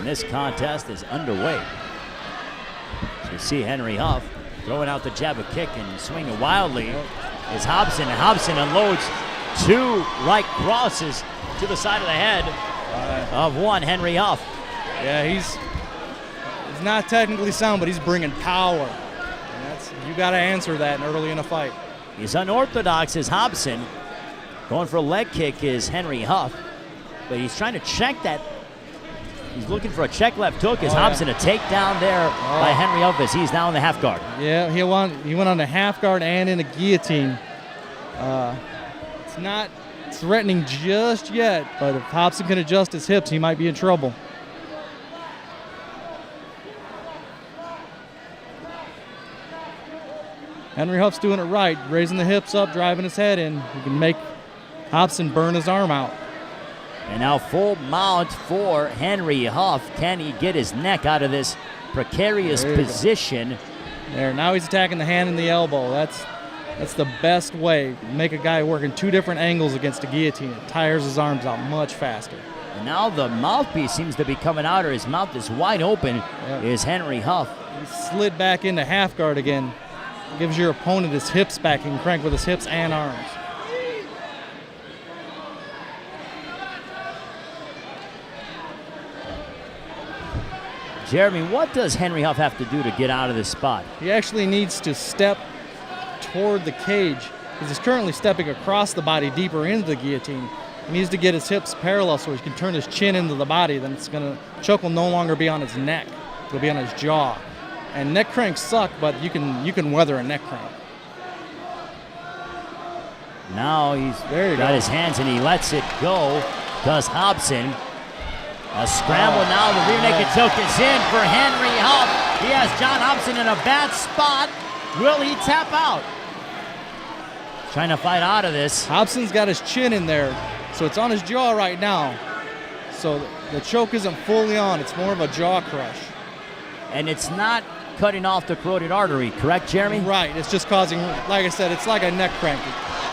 And this contest is underway. So you see Henry Huff throwing out the jab of kick and swinging wildly is Hobson. And Hobson unloads 2 right crosses to the side of the head of one Henry Huff. Yeah, he's not technically sound, but he's bringing power. And you got to answer that early in a fight. He's unorthodox as Hobson. Going for a leg kick is Henry Huff, but he's trying to check that. He's looking for a check left hook as Hobson, a takedown there by Henry Huff as he's now in the half guard. Yeah, he went on the half guard and in the guillotine. It's not threatening just yet, but if Hobson can adjust his hips, he might be in trouble. Henry Huff's doing it right, raising the hips up, driving his head in. He can make Hobson burn his arm out. And now full mount for Henry Huff. Can he get his neck out of this precarious position? There, now he's attacking the hand and the elbow. That's the best way. Make a guy work in 2 different angles against a guillotine. It tires his arms out much faster. And now the mouthpiece seems to be coming out, or his mouth is wide open, is Henry Huff. He slid back into half guard again. Gives your opponent his hips back. He can crank with his hips and arms. Jeremy, what does Henry Huff have to do to get out of this spot? He actually needs to step toward the cage because he's currently stepping across the body deeper into the guillotine. He needs to get his hips parallel so he can turn his chin into the body. Then choke will no longer be on his neck. It'll be on his jaw. And neck cranks suck, but you can weather a neck crank. Now he's got his hands and he lets it go. Does Hobson. A scramble now. The rear naked choke is in for Henry Huff. He has John Hobson in a bad spot. Will he tap out? Trying to fight out of this. Hobson's got his chin in there, so it's on his jaw right now. So the choke isn't fully on. It's more of a jaw crush. And it's not cutting off the carotid artery, correct, Jeremy? Right. It's just causing, like I said, it's like a neck crank.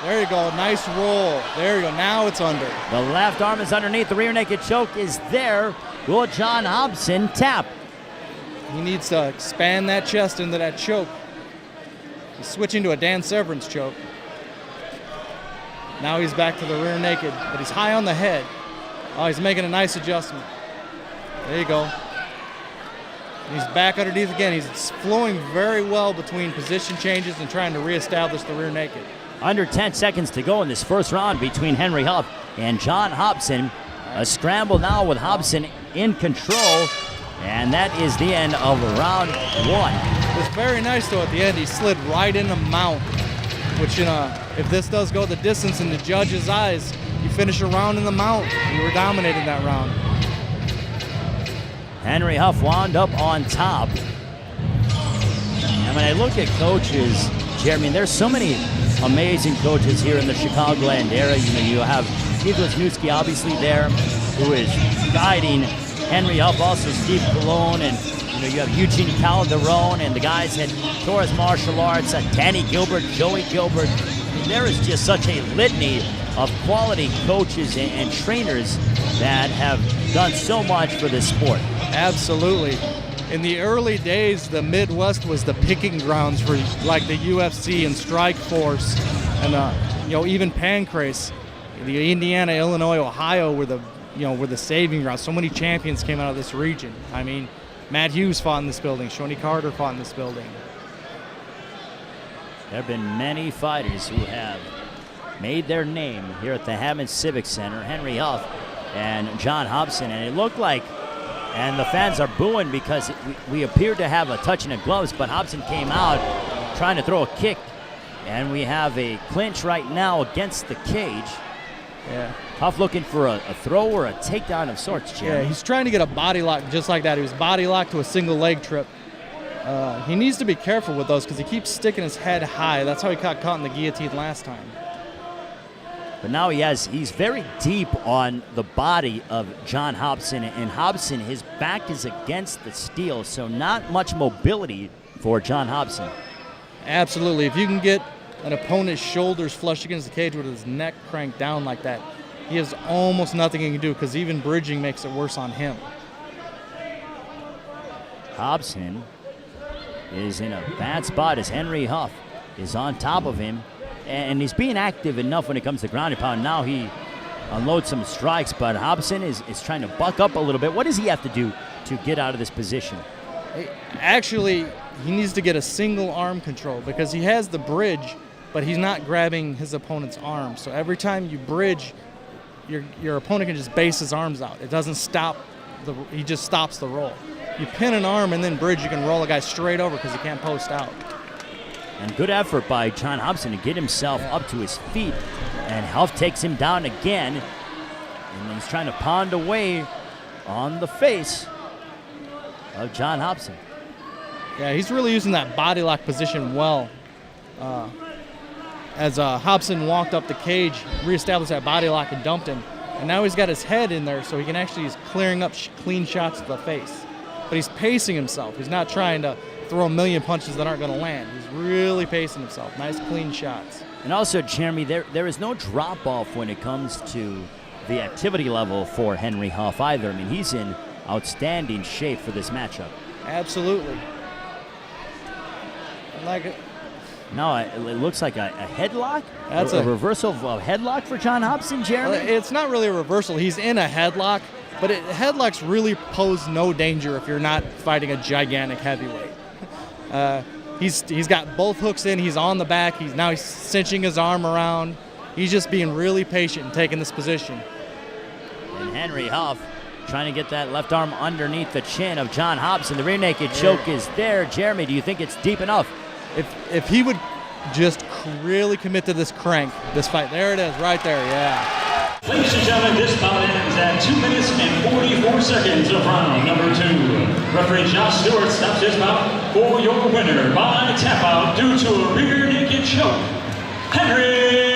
There you go. Nice roll. There you go. Now it's under. The left arm is underneath. The rear naked choke is there. Will John Hobson tap? He needs to expand that chest into that choke. He's switching to a Dan Severance choke. Now he's back to the rear naked, but he's high on the head. Oh, he's making a nice adjustment. There you go. He's back underneath again. He's flowing very well between position changes and trying to reestablish the rear naked. Under 10 seconds to go in this first round between Henry Huff and John Hobson. A scramble now with Hobson in control. And that is the end of round 1. It was very nice, though, at the end. He slid right in the mount, which, if this does go the distance in the judge's eyes, you finish a round in the mount. You were dominating that round. Henry Huff wound up on top. And when I look at coaches, Jeremy, there's so many amazing coaches here in the Chicagoland area. You have Steve Wisniewski obviously there, who is guiding Henry Huff, also Steve Colon, and you have Eugene Calderon and the guys at Torres Martial Arts, Danny Gilbert, Joey Gilbert. There is just such a litany of quality coaches and trainers that have done so much for this sport. Absolutely. In the early days, the Midwest was the picking grounds for like the UFC and Strikeforce, and even Pancrase. The Indiana, Illinois, Ohio were the saving grounds. So many champions came out of this region. I mean, Matt Hughes fought in this building. Shoney Carter fought in this building. There have been many fighters who have made their name here at the Hammond Civic Center. Henry Huff and John Hobson, and it looked like, and the fans are booing because we appeared to have a touching of gloves, but Hobson came out trying to throw a kick, and we have a clinch right now against the cage. Yeah. Huff looking for a throw or a takedown of sorts, Jeremy. Yeah, he's trying to get a body lock just like that. He was body locked to a single leg trip. He needs to be careful with those because he keeps sticking his head high. That's how he got caught in the guillotine last time. But now he's very deep on the body of John Hobson, and Hobson, his back is against the steel, so not much mobility for John Hobson. Absolutely. If you can get an opponent's shoulders flush against the cage with his neck cranked down like that, he has almost nothing he can do because even bridging makes it worse on him. Hobson is in a bad spot as Henry Huff is on top of him. And he's being active enough when it comes to ground and pound. Now he unloads some strikes, but Hobson is trying to buck up a little bit. What does he have to do to get out of this position? Actually, he needs to get a single arm control because he has the bridge, but he's not grabbing his opponent's arm. So every time you bridge, your opponent can just base his arms out. It doesn't stop, he just stops the roll. You pin an arm and then bridge, you can roll a guy straight over because he can't post out. And good effort by John Hobson to get himself up to his feet. And Huff takes him down again. And he's trying to pound away on the face of John Hobson. Yeah, he's really using that body lock position well. As Hobson walked up the cage, reestablished that body lock and dumped him. And now he's got his head in there so he can actually, he's clearing up clean shots to the face. But he's pacing himself. He's not trying to throw a million punches that aren't going to land. He's really pacing himself. Nice, clean shots. And also, Jeremy, there is no drop-off when it comes to the activity level for Henry Huff either. I mean, he's in outstanding shape for this matchup. Absolutely. Like it. No, it looks like a headlock. That's a reversal of a headlock for John Hobson, Jeremy? Well, it's not really a reversal. He's in a headlock, but headlocks really pose no danger if you're not fighting a gigantic heavyweight. He's got both hooks in. He's on the back. He's cinching his arm around. He's just being really patient and taking this position. And Henry Huff trying to get that left arm underneath the chin of John Hobson. The rear naked choke is there. Jeremy, do you think it's deep enough? If he would just really commit to this crank, this fight. There it is, right there, yeah. Ladies and gentlemen, this bout ends at 2 minutes and 44 seconds of round number 2. Referee Josh Stewart stops his bout for your winner by tap out due to a rear naked choke, Henry